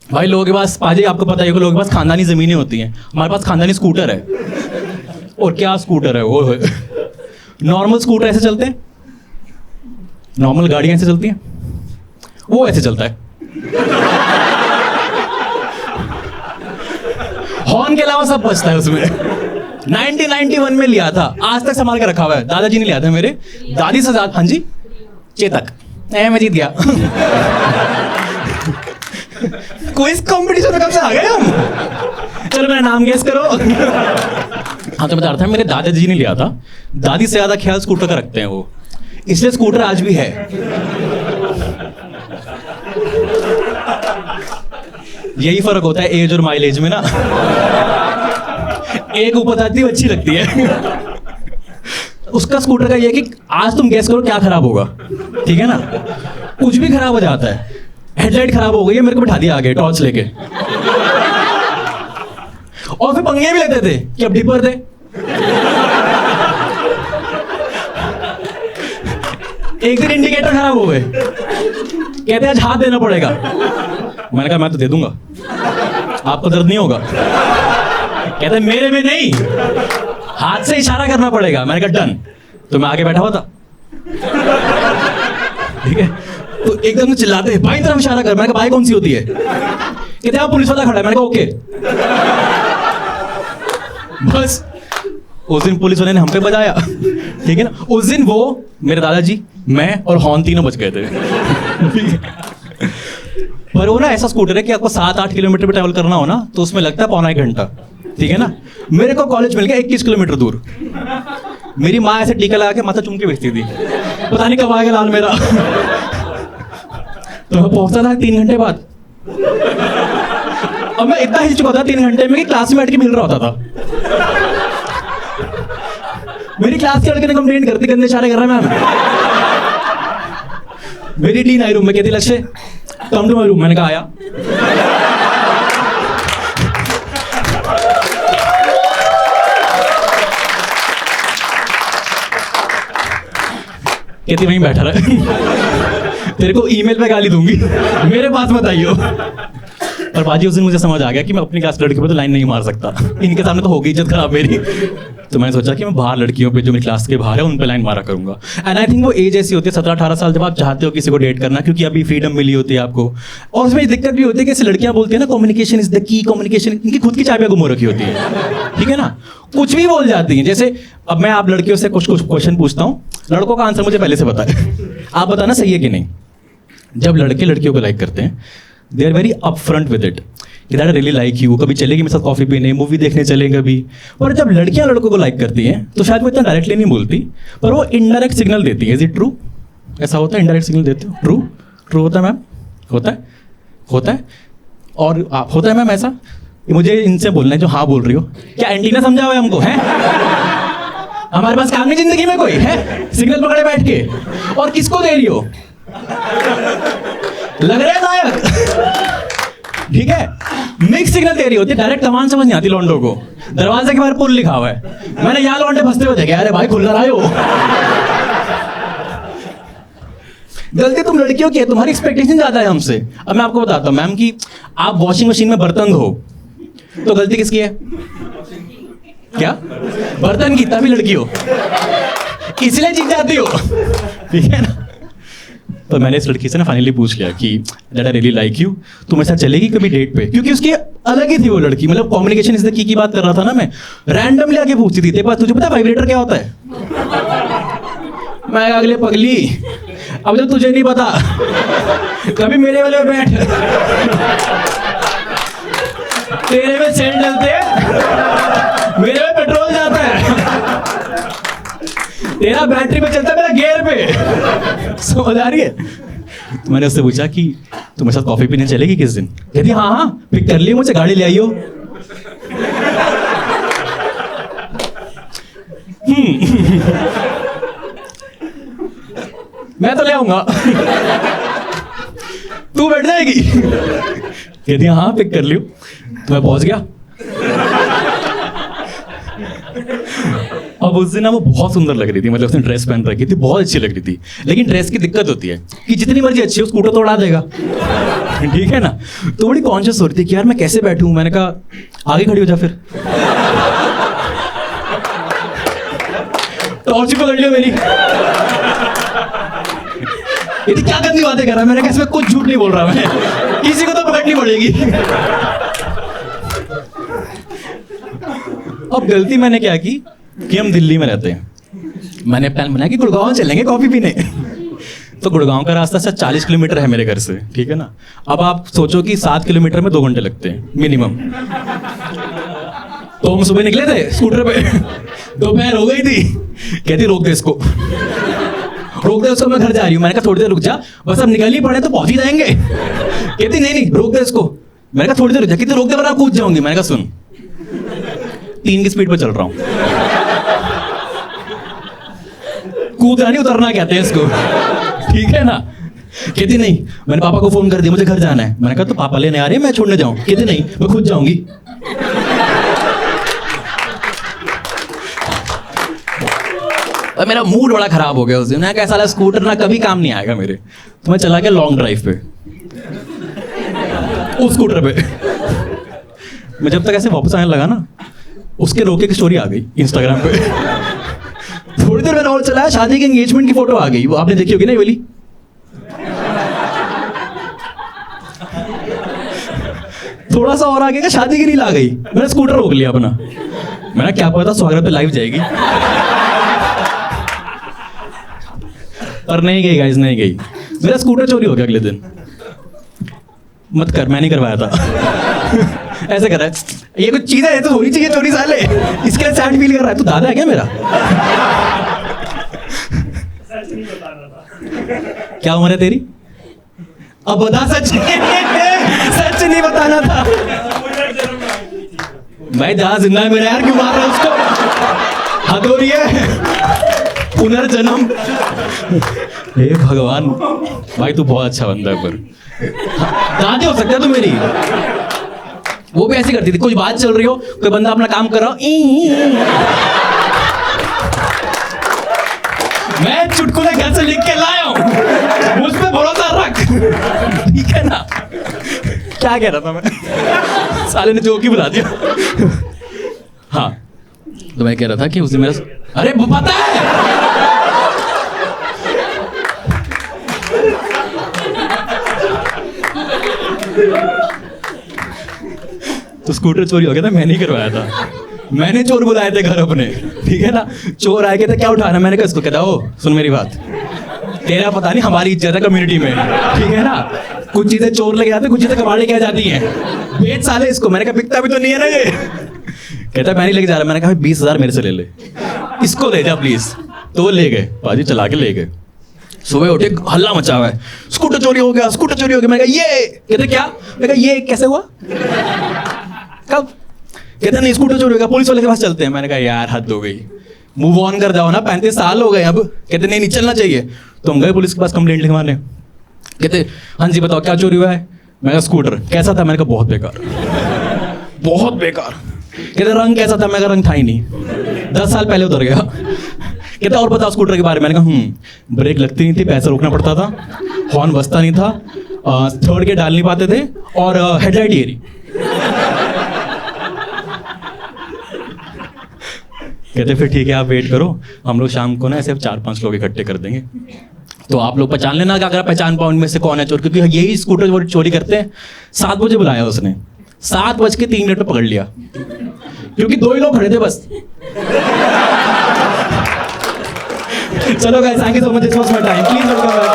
भाई लोगों के पास, पाजी आपको पता है कि लोगों के पास खानदानी ज़मीनें होती हैं, हमारे पास खानदानी स्कूटर है। और क्या स्कूटर है वो, नॉर्मल स्कूटर ऐसे चलते हैं, नॉर्मल गाड़ियाँ ऐसे चलती हैं, वो ऐसे चलता है। हॉर्न के अलावा सब बचता है उसमें। 1991 में लिया था, आज तक संभाल के रखा हुआ है। दादाजी ने लिया था मेरे, दादी से ज्यादा। हाँ जी, चेतक। मैं जीत गया। क्विज कंपटीशन में कब से आ गए हम? चलो मेरा नाम गेस करो। हाँ तो बता रहा था, मेरे दादाजी ने लिया था। दादी से ज्यादा ख्याल स्कूटर का रखते हैं वो, इसलिए स्कूटर आज भी है। यही फर्क होता है एज और माइलेज में ना। एक ऊपर आती है, अच्छी लगती है। उसका स्कूटर का ये कि आज तुम गैस करो क्या खराब होगा, ठीक है ना? कुछ भी खराब हो जाता है। हेडलाइट खराब हो गई है, मेरे को बिठा दिया आगे टॉर्च लेके। और फिर पंगे भी लेते थे कि अब डिपर दे। एक दिन इंडिकेटर खराब हो गए, कहते आज हाथ देना पड़ेगा। मैंने कहा मैं तो दे दूंगा, आपको दर्द नहीं होगा। कहते मेरे में नहीं, हाथ से इशारा करना पड़ेगा। मैंने कहा डन। तो मैं आगे बैठा हुआ था, ठीक है, तो एकदम चिल्लाते हैं बाई तरफ इशारा कर। मैंने कहा बाई कौन सी होती है? कहते आप पुलिस वाला खड़ा है। मैंने कहा ओके। बस उस दिन पुलिस वाले ने हम पे बजाया, ठीक है ना? उस दिन वो मेरे दादाजी, मैं और हॉर्न तीनों बच गए थे। पर वो ना ऐसा स्कूटर है कि आपको 7-8 किलोमीटर पे ट्रैवल करना हो ना तो उसमें लगता है पौना 1 घंटा, ठीक है ना? मेरे को कॉलेज मिल गया 21 किलोमीटर दूर। मेरी माँ ऐसे टीका लगा के माथा चूम के बेचती थी, पता नहीं कब आएगा लाल मेरा। तो मैं पहुंचा था 3 घंटे बाद। और मैं इतना हिल चुका था 3 घंटे में कि क्लास में बैठ के मिल रहा होता था। मेरी क्लास के लड़के ने कंप्लेंट करती, गंदे इशारे कर रहा है मैम। मेरी डीन आई रूम में, कहती लक्ष्य कम टू माय रूम। मैंने कहा आया। कहती वहीं बैठा रहा। तेरे को ईमेल पे गाली दूंगी, मेरे पास मत आइयो। पर बाजी उस दिन मुझे समझ आ गया कि मैं अपनी क्लास लड़कियों पे तो लाइन नहीं मार सकता, इनके सामने तो हो गई इज्जत खराब मेरी। तो मैंने सोचा कि मैं बाहर लड़कियों पे, जो मेरी क्लास के बाहर है, उन पे लाइन मारा करूंगा। एंड आई थिंक वो एज ऐसी होती है 17-18 साल, जब आप चाहते हो किसी को डेट करना, क्योंकि अभी फ्रीडम मिली होती है आपको। और उसमें दिक्कत भी होती है कि ऐसी लड़कियां बोलती है ना communication is the key, communication, इनकी खुद की चाबियां गुम हो रखी होती है, ठीक है ना? कुछ भी बोल जाती हैं। जैसे अब मैं आप लड़कियों से कुछ क्वेश्चन पूछता हूँ, लड़कों का आंसर मुझे पहले से पता है, आप बताना सही है कि नहीं। जब लड़के लड़कियों को लाइक करते हैं, they are very upfront with it, that I really like you, कभी चलेगी मेरे साथ कॉफी पीने, मूवी देखने चलेंगे कभी। पर जब लड़कियां लड़कों को लाइक करती हैं तो शायद वो इतना डायरेक्टली नहीं बोलती, पर वो इनडायरेक्ट सिग्नल देती है। Is it true? ऐसा होता है, इनडायरेक्ट सिग्नल देते हो? ट्रू ट्रू होता है मैम? होता है, होता है। और होता है मैम ऐसा? मुझे इनसे बोलना है जो हाँ बोल रही हो। क्या एंटीना समझा हुआ है हमको, है? हमारे पास काम नहीं जिंदगी में कोई है? सिग्नल पकड़े बैठ के, और किसको दे रही हो? लग रहा है नायक, ठीक है? मिक्स सिग्नल दे रही होती है, डायरेक्ट कमांड समझ नहीं आती लौंडों को। दरवाजे के बाहर पुल लिखा हुआ है, मैंने यहाँ लौंडे फंसते हुए देखे। अरे भाई खुल रहा हो। गलती तुम लड़कियों की है, तुम्हारी एक्सपेक्टेशन ज्यादा है हमसे। अब मैं आपको बताता हूँ मैम कि आप वॉशिंग मशीन में बर्तन धो, तो गलती किसकी है? क्या? बर्तन की, तभी लड़की हो, इसलिए जीत जाती हो, ठीक है ना? तो मैंने इस लड़की से ना फाइनली पूछ लिया कि that I really like you, तू मेरे साथ चलेगी कभी डेट पे? क्योंकि उसकी अलग ही थी वो लड़की, मतलब कम्युनिकेशन इज द की बात कर रहा था ना मैं। रैंडमली आके पूछती थी, तेरे पास तुझे पता है वाइब्रेटर क्या होता है? मैं अगले पगली, अब जब तुझे नहीं पता, कभी मेरे वाले में बैठ, तेरे में सेल डलते हैं, मेरे में पेट्रोल जाता है, तेरा बैटरी पे चलता है, मेरा गियर पे। समझ आ रही है? तो मैंने उससे पूछा कि तुम मेरे साथ कॉफी पीने चलेगी किस दिन? कहती हाँ हाँ, पिक कर ली मुझे, गाड़ी ले आइयो। मैं तो ले आऊंगा, तू बैठ जाएगी? कहती हाँ पिक कर लियो। तो मैं पहुंच गया। अब उस दिन ना वो बहुत सुंदर लग रही थी, मतलब उसने ड्रेस पहन रखी थी, बहुत अच्छी लग रही थी। लेकिन ड्रेस की दिक्कत होती है कि जितनी मर्जी अच्छी हो, स्कूटर तो उड़ा देगा। ठीक है ना। तो बड़ी कॉन्शियस हो रही थी कि यार मैं कैसे बैठूं। मैंने कहा आगे खड़ी हो जा फिर। टॉर्च पकड़ लियो मेरी। ये क्या गंदी बातें कर रहा है। मैंने कहा इसमें कुछ झूठ नहीं बोल रहा मैं, किसी को तो पकड़नी पड़ेगी। अब गलती मैंने क्या की कि हम दिल्ली में रहते हैं, मैंने प्लान बनाया कि गुड़गांव चलेंगे कॉफी पीने। तो गुड़गांव का रास्ता शायद 40 किलोमीटर है मेरे घर से, ठीक है ना। अब आप सोचो कि 7 किलोमीटर में 2 घंटे लगते हैं मिनिमम। तो हम सुबह निकले थे स्कूटर पे, दोपहर हो गई थी, कहती रोक दे इसको, रोक दे उसको, मैं घर जा रही हूँ। मैंने कहा थोड़ी देर रुक जा, बस अब निकल ही पड़े तो पहुंच ही जाएंगे। कहती नहीं नहीं रोक दे इसको। मैंने कहा थोड़ी देर रुक जा। कहती रोक दे वरना कूद जाऊंगी। मैंने कहा सुन 3 की स्पीड पर चल रहा हूँ, कूदना नहीं उतरना कहते हैं इसको, ठीक है ना। कहती नहीं, मैंने पापा को फोन कर दिया मुझे घर जाना है। मैंने कहा तो पापा लेने आ रहे हैं मैं छोड़ने जाऊं। कहती नहीं मैं खुद जाऊंगी। और मेरा मूड बड़ा खराब हो गया उस दिन। मैंने कहा साला स्कूटर ना कभी काम नहीं आएगा मेरे। तो मैं चला गया लॉन्ग ड्राइव पे उस स्कूटर पे। मैं जब तक ऐसे वापस आने लगा ना, उसके रोके की स्टोरी आ गई इंस्टाग्राम पे। थोड़ी देर मैंने और चलाया, शादी के एंगेजमेंट की फोटो आ गई। वो आपने देखी होगी ना ये वाली। थोड़ा सा और आगे का शादी की रील आ गई। मैंने स्कूटर रोक लिया अपना। मैंने क्या पता स्वागत पे लाइव जाएगी, पर नहीं गई गाइस, नहीं गई। मेरा स्कूटर चोरी हो गया अगले दिन। मत कर, मैं नहीं करवाया था। ऐसे कर रहा है, ये कुछ चीज है तो होनी चाहिए चोरी साले, इसके लिए सैड फील कर रहा है। तू दादा है क्या मेरा? क्या उम्र है तेरी? अब बता सच। सच नहीं बताना था भाई। जहां जिंदा है मेरा यार, क्यों मार रहा है उसको? हद हो रही है। पुनर्जन्म। हे भगवान भाई, तू बहुत अच्छा बंदा है। पर दादी हो सकता है तू मेरी। वो भी ऐसी करती थी, कुछ बात चल रही हो, कोई बंदा अपना काम कर रहा हो, मैं चुटकुले घर से लिख के लाया हूं, मुझ पे भरोसा रख, ठीक है ना। क्या कह रहा था मैं? साले ने जोक ही बुला दिया। हाँ, तो मैं कह रहा था कि उस दिन मेरा, अरे पता है तो स्कूटर चोरी हो गया था, मैंने ही करवाया था। मैंने चोर बुलाए थे घर अपने, ठीक है ना। चोर आए थे क्या उठाना, मैंने कहा इसको कहता ओ सुन मेरी बात, तेरा पता नहीं हमारी इज्जत है कम्युनिटी में, ठीक है ना। कुछ चीजें चोर लेके जाते, कुछ चीजें कबाड़े क्या जाती हैं, बेच साले इसको। मैंने कहा बिकता भी तो नहीं है ना ये। कहता मैं नहीं लेके जा रहा। मैंने कहा 20,000 मेरे से ले ले, इसको ले जा प्लीज। तो वो ले गए बाजी, चला के ले गए। सुबह उठे हल्ला मचा हुआ है, स्कूटर चोरी हो गया, स्कूटर चोरी हो गया। मैंने कहा ये, कहते क्या? मैंने कहा ये कैसे हुआ, कब? कहते नहीं स्कूटर चोरी हो गया, पुलिस वाले के पास चलते हैं। मैंने कहा यार हद हो गई, मूव ऑन कर जाओ ना, 35 साल हो गए अब। कहते नहीं नहीं चलना चाहिए। तो हम गए पुलिस के पास कंप्लेंट लिखवाने। कहते हाँ जी बताओ क्या चोरी हुआ है। मैं कहा स्कूटर। कैसा था? मैंने कहा बहुत बेकार, बहुत बेकार। कहते रंग कैसा था? मैं कहा रंग था ही नहीं, 10 साल पहले उतर गया। कहते और बताओ स्कूटर के बारे में। मैंने कहा ब्रेक लगती नहीं थी, पैसे रोकना पड़ता था, हॉर्न बजता नहीं था, थर्ड के डाल नहीं पाते थे, और हेडलाइट ये रही। कहते फिर ठीक है आप वेट करो, हम लोग शाम को ना ऐसे 4-5 लोग इकट्ठे कर देंगे, तो आप लोग पहचान लेना कि अगर पहचान पाओ इनमें से कौन है चोर, क्योंकि यही स्कूटर चोरी करते हैं। 7 बजे बुलाया उसने, 7:03 पे पकड़ लिया, क्योंकि 2 ही लोग खड़े थे बस। चलो guys, thank you so much, this was my time, please welcome.